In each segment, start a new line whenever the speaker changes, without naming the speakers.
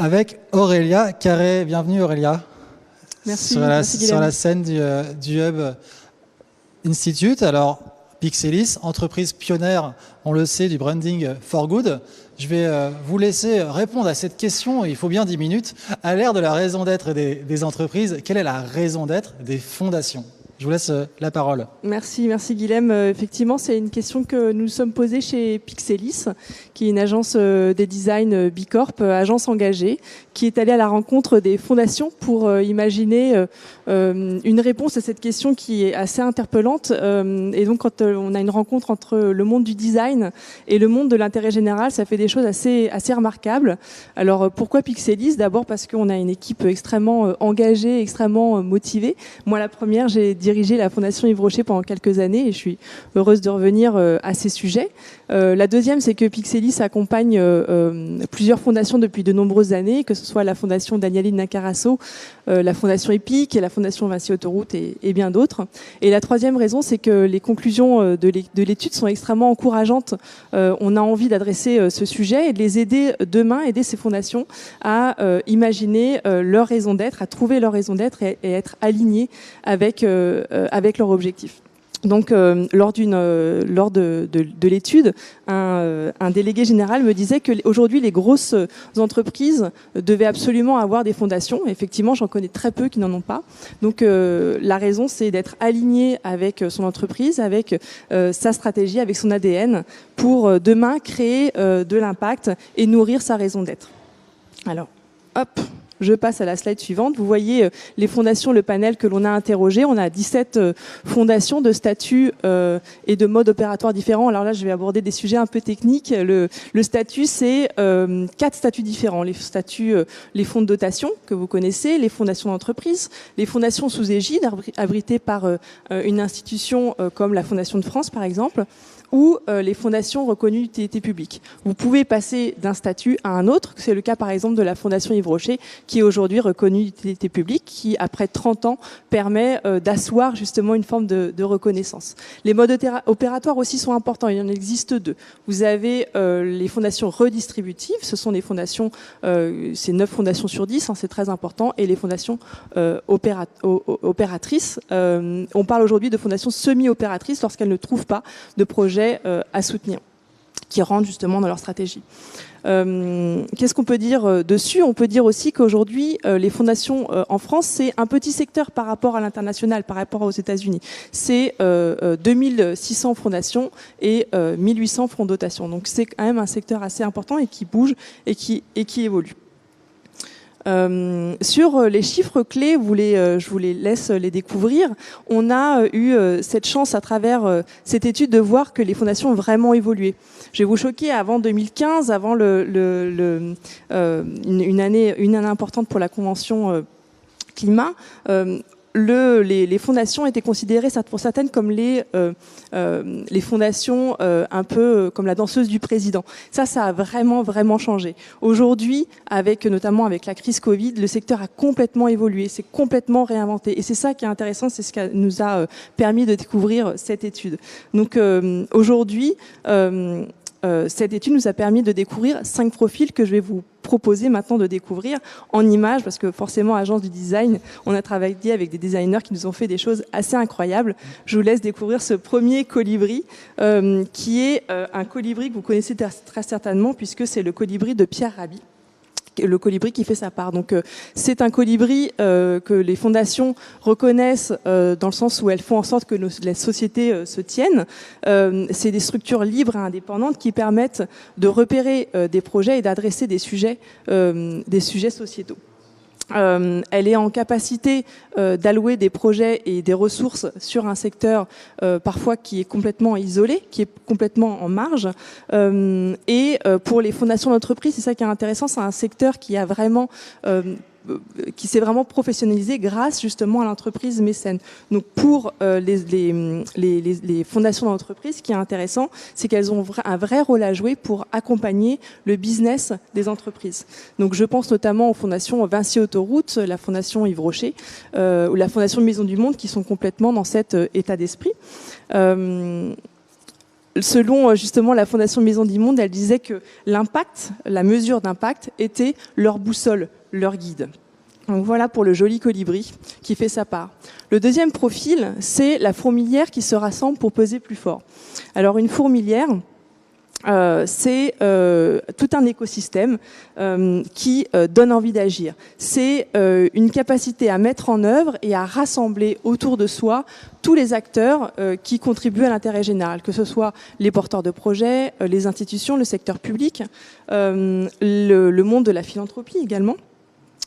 avec Aurélia Carré. Bienvenue Aurélia.
Merci.
Sur la scène du Hub Institute. Alors, Pixelis, entreprise pionnière, on le sait, du branding for good. Je vais vous laisser répondre à cette question, il faut bien 10 minutes. À l'ère de la raison d'être des entreprises, quelle est la raison d'être des fondations ? Je vous laisse la parole.
Merci Guilhem. Effectivement, c'est une question que nous sommes posées chez Pixelis, qui est une agence des design Bicorp, agence engagée, qui est allée à la rencontre des fondations pour imaginer une réponse à cette question qui est assez interpellante. Et donc, quand on a une rencontre entre le monde du design et le monde de l'intérêt général, ça fait des choses assez remarquables. Alors, pourquoi Pixelis ? D'abord parce qu'on a une équipe extrêmement engagée, extrêmement motivée. Moi, la première, j'ai dirigé la Fondation Yves Rocher pendant quelques années et je suis heureuse de revenir à ces sujets. La deuxième, c'est que Pixelis accompagne plusieurs fondations depuis de nombreuses années, que ce soit la Fondation Danieline Nacarasso, la Fondation EPIC, la Fondation Vinci Autoroute et bien d'autres. Et la troisième raison, c'est que les conclusions de l'étude sont extrêmement encourageantes. On a envie d'adresser ce sujet et de les aider demain, aider ces fondations à imaginer leur raison d'être, à trouver leur raison d'être et être alignés avec leur objectif. Donc, lors de l'étude, un délégué général me disait que aujourd'hui les grosses entreprises devaient absolument avoir des fondations. Effectivement, j'en connais très peu qui n'en ont pas. Donc, la raison, c'est d'être aligné avec son entreprise, avec sa stratégie, avec son ADN, pour demain créer de l'impact et nourrir sa raison d'être. Alors, hop. Je passe à la slide suivante. Vous voyez les fondations, le panel que l'on a interrogé. On a 17 fondations de statuts et de modes opératoires différents. Alors là, je vais aborder des sujets un peu techniques. Le statut, c'est 4 statuts différents. Les statuts, les fonds de dotation que vous connaissez, les fondations d'entreprise, les fondations sous égide abritées par une institution comme la Fondation de France, par exemple, ou les fondations reconnues d'utilité publique. Vous pouvez passer d'un statut à un autre. C'est le cas, par exemple, de la Fondation Yves Rocher, qui est aujourd'hui reconnue d'utilité publique, qui, après 30 ans, permet d'asseoir justement une forme de reconnaissance. Les modes opératoires aussi sont importants. Il y en existe 2. Vous avez les fondations redistributives. Ce sont des fondations, c'est 9 fondations sur 10, hein, c'est très important. Et les fondations opératrices. On parle aujourd'hui de fondations semi-opératrices lorsqu'elles ne trouvent pas de projet à soutenir, qui rentrent justement dans leur stratégie. Qu'est-ce qu'on peut dire dessus ? On peut dire aussi qu'aujourd'hui, les fondations en France, c'est un petit secteur par rapport à l'international, par rapport aux États-Unis. C'est 2600 fondations et 1800 fonds de dotation. Donc c'est quand même un secteur assez important et qui bouge et qui évolue. Sur les chiffres clés, je vous les laisse les découvrir. On a eu cette chance à travers cette étude de voir que les fondations ont vraiment évolué. Je vais vous choquer, avant 2015, avant une année importante pour la Convention climat, les fondations étaient considérées pour certaines comme les fondations un peu comme la danseuse du président. Ça a vraiment changé. Aujourd'hui, notamment avec la crise Covid, le secteur a complètement évolué, s'est complètement réinventé. Et c'est ça qui est intéressant, c'est ce qui nous a permis de découvrir cette étude. Donc aujourd'hui, cette étude nous a permis de découvrir 5 profils que je vais vous proposer maintenant de découvrir en images, parce que forcément, agence du design, on a travaillé avec des designers qui nous ont fait des choses assez incroyables. Je vous laisse découvrir ce premier colibri, qui est un colibri que vous connaissez très certainement, puisque c'est le colibri de Pierre Rabhi. Le colibri qui fait sa part. Donc c'est un colibri que les fondations reconnaissent dans le sens où elles font en sorte que les sociétés se tiennent. C'est des structures libres et indépendantes qui permettent de repérer des projets et d'adresser des sujets sociétaux. Elle est en capacité d'allouer des projets et des ressources sur un secteur parfois qui est complètement isolé, qui est complètement en marge. Et pour les fondations d'entreprise, c'est ça qui est intéressant, c'est un secteur qui a vraiment qui s'est vraiment professionnalisé grâce justement à l'entreprise mécène. Donc pour les fondations d'entreprise, ce qui est intéressant, c'est qu'elles ont un vrai rôle à jouer pour accompagner le business des entreprises. Donc je pense notamment aux fondations Vinci Autoroute, la fondation Yves Rocher ou la fondation Maison du Monde qui sont complètement dans cet état d'esprit. selon justement la Fondation Maison du Monde, elle disait que l'impact, la mesure d'impact, était leur boussole, leur guide. Donc voilà pour le joli colibri qui fait sa part. Le deuxième profil, c'est la fourmilière qui se rassemble pour peser plus fort. Alors une fourmilière, c'est tout un écosystème qui donne envie d'agir. C'est une capacité à mettre en œuvre et à rassembler autour de soi tous les acteurs qui contribuent à l'intérêt général, que ce soit les porteurs de projets, les institutions, le secteur public, le monde de la philanthropie également.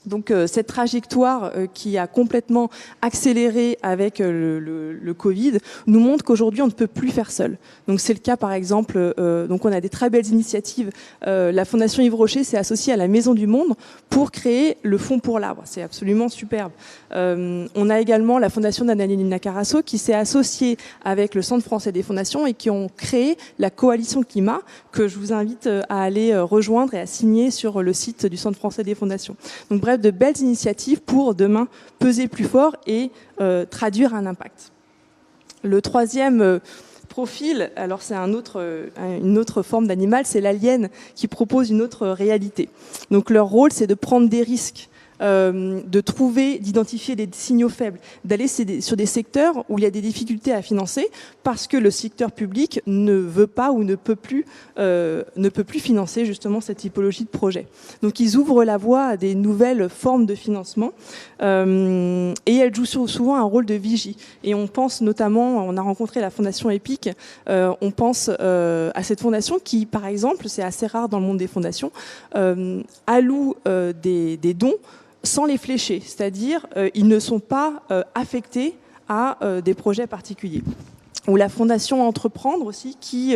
Donc cette trajectoire qui a complètement accéléré avec le Covid nous montre qu'aujourd'hui on ne peut plus faire seul. Donc c'est le cas par exemple, donc on a des très belles initiatives. La Fondation Yves Rocher s'est associée à la Maison du Monde pour créer le Fonds pour l'arbre. C'est absolument superbe. On a également la Fondation d'Annalena Carasso qui s'est associée avec le Centre français des fondations et qui ont créé la Coalition Climat que je vous invite à aller rejoindre et à signer sur le site du Centre français des fondations. Donc bref, de belles initiatives pour demain peser plus fort et traduire un impact. Le troisième profil, alors c'est une autre forme d'animal, c'est l'alien qui propose une autre réalité. Donc leur rôle, c'est de prendre des risques, de trouver, d'identifier des signaux faibles, d'aller sur des secteurs où il y a des difficultés à financer parce que le secteur public ne veut pas ou ne peut plus financer justement cette typologie de projet. Donc ils ouvrent la voie à des nouvelles formes de financement et elles jouent souvent un rôle de vigie. Et on pense notamment, on a rencontré la fondation EPIC, on pense à cette fondation qui, par exemple, c'est assez rare dans le monde des fondations, alloue des dons sans les flécher, c'est-à-dire ils ne sont pas affectés à des projets particuliers. Ou la fondation Entreprendre aussi qui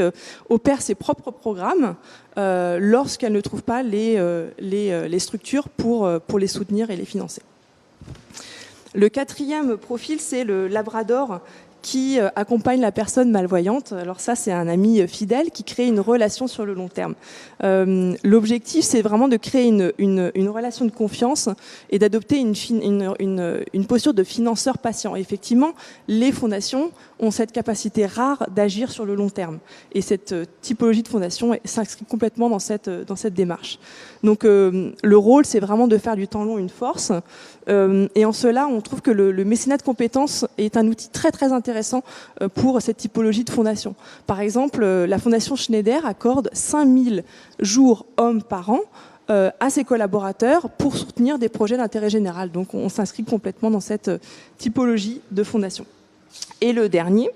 opère ses propres programmes lorsqu'elle ne trouve pas les structures pour les soutenir et les financer. Le quatrième profil, c'est le Labrador qui accompagne la personne malvoyante. Alors ça, c'est un ami fidèle qui crée une relation sur le long terme. L'objectif, c'est vraiment de créer une relation de confiance et d'adopter une posture de financeur patient. Et effectivement, les fondations ont cette capacité rare d'agir sur le long terme. Et cette typologie de fondation s'inscrit complètement dans cette démarche. Donc le rôle, c'est vraiment de faire du temps long une force. Et en cela, on trouve que le mécénat de compétences est un outil très très intéressant pour cette typologie de fondation. Par exemple, la fondation Schneider accorde 5000 jours hommes par an à ses collaborateurs pour soutenir des projets d'intérêt général. Donc on s'inscrit complètement dans cette typologie de fondation. Et le dernier,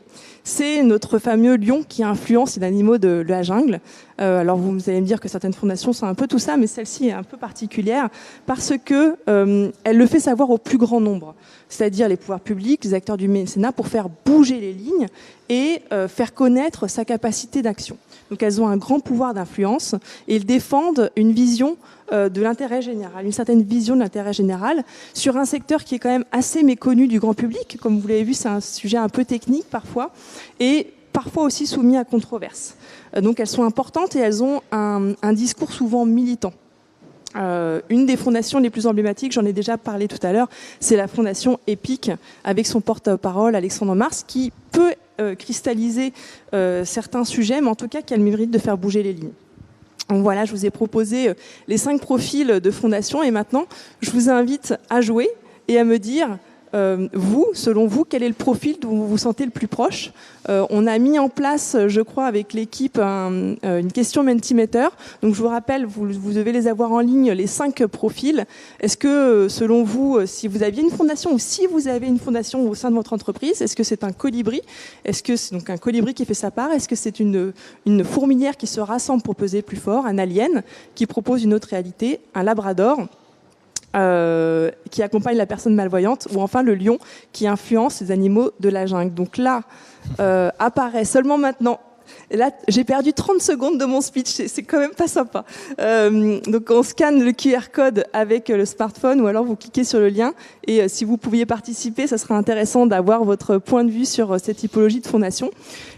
c'est notre fameux lion qui influence les animaux de la jungle. Alors vous allez me dire que certaines fondations sont un peu tout ça, mais celle-ci est un peu particulière parce que elle le fait savoir au plus grand nombre, c'est-à-dire les pouvoirs publics, les acteurs du mécénat, pour faire bouger les lignes et faire connaître sa capacité d'action. Donc elles ont un grand pouvoir d'influence et elles défendent une vision de l'intérêt général, une certaine vision de l'intérêt général sur un secteur qui est quand même assez méconnu du grand public. Comme vous l'avez vu, c'est un sujet un peu technique parfois et parfois aussi soumis à controverse. Donc elles sont importantes et elles ont un discours souvent militant. Une des fondations les plus emblématiques, j'en ai déjà parlé tout à l'heure, c'est la fondation EPIC avec son porte-parole Alexandre Mars qui peut cristalliser certains sujets, mais en tout cas qui a le mérite de faire bouger les lignes. Donc voilà, je vous ai proposé les 5 profils de fondation et maintenant je vous invite à jouer et à me dire vous, selon vous, quel est le profil dont vous vous sentez le plus proche. On a mis en place, je crois, avec l'équipe, une question Mentimeter. Donc je vous rappelle, vous devez les avoir en ligne, les 5 profils. Est-ce que, selon vous, si vous aviez une fondation ou si vous avez une fondation au sein de votre entreprise, est-ce que c'est un colibri? Est-ce que c'est donc un colibri qui fait sa part? Est-ce que c'est une fourmilière qui se rassemble pour peser plus fort? Un alien qui propose une autre réalité? Un labrador qui accompagne la personne malvoyante, ou enfin le lion qui influence les animaux de la jungle. Donc là, apparaît seulement maintenant. Et là, j'ai perdu 30 secondes de mon speech, c'est quand même pas sympa. Donc on scanne le QR code avec le smartphone ou alors vous cliquez sur le lien et si vous pouviez participer, ça serait intéressant d'avoir votre point de vue sur cette typologie de fondation.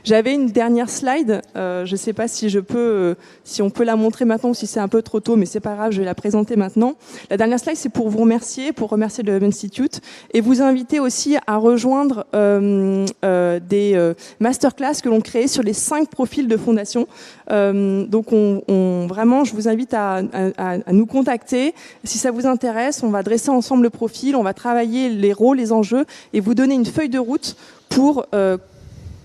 J'avais une dernière slide, je ne sais pas si si on peut la montrer maintenant ou si c'est un peu trop tôt, mais c'est pas grave, je vais la présenter maintenant. La dernière slide, c'est pour vous remercier, pour remercier le Hub Institute et vous inviter aussi à rejoindre des masterclass que l'on crée sur les 5 5 profils de fondation. Donc vraiment, je vous invite à nous contacter. Si ça vous intéresse, on va dresser ensemble le profil, on va travailler les rôles, les enjeux et vous donner une feuille de route pour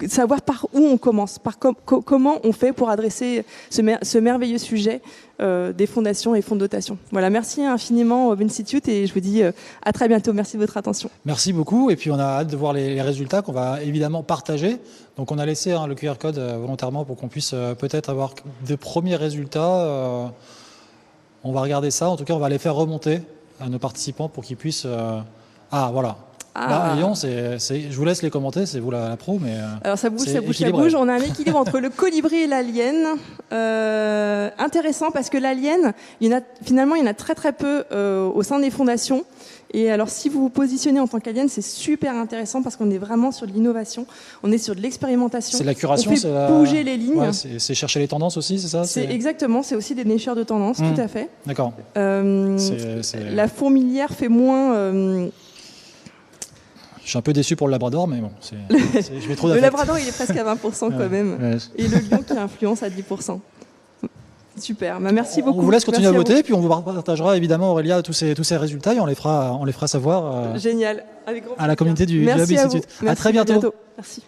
savoir par où on commence, comment on fait pour adresser ce merveilleux sujet des fondations et fonds de dotation. Voilà, merci infiniment au Institute et je vous dis à très bientôt. Merci de votre attention.
Merci beaucoup et puis on a hâte de voir les résultats qu'on va évidemment partager. Donc on a laissé le QR code volontairement pour qu'on puisse peut-être avoir de premiers résultats. On va regarder ça, en tout cas on va les faire remonter à nos participants pour qu'ils puissent... voilà. Là, Lyon, je vous laisse les commenter, c'est vous la pro, mais
alors ça bouge, ça bouge. On a un équilibre entre le colibri et l'alien. Intéressant parce que l'alien, finalement, il y en a très très peu au sein des fondations. Et alors, si vous vous positionnez en tant qu'alien, c'est super intéressant parce qu'on est vraiment sur de l'innovation, on est sur de l'expérimentation.
C'est de la curation,
on fait bouger les lignes.
Ouais, c'est chercher les tendances aussi, c'est ça?
Exactement, c'est aussi des nicheurs de tendances, tout à fait.
D'accord.
La fourmilière fait moins...
Je suis un peu déçu pour le Labrador, mais bon, je vais trop d'affect.
Le Labrador, il est presque à 20% quand même. Ouais. Et le lion qui influence à 10%. Super, merci beaucoup.
On vous laisse continuer à voter, puis on vous partagera évidemment, Aurélia, tous ces résultats et on les fera savoir
Génial. Avec grand plaisir.
À la communauté du Hub Institute.
Merci,
à très bientôt.
Merci.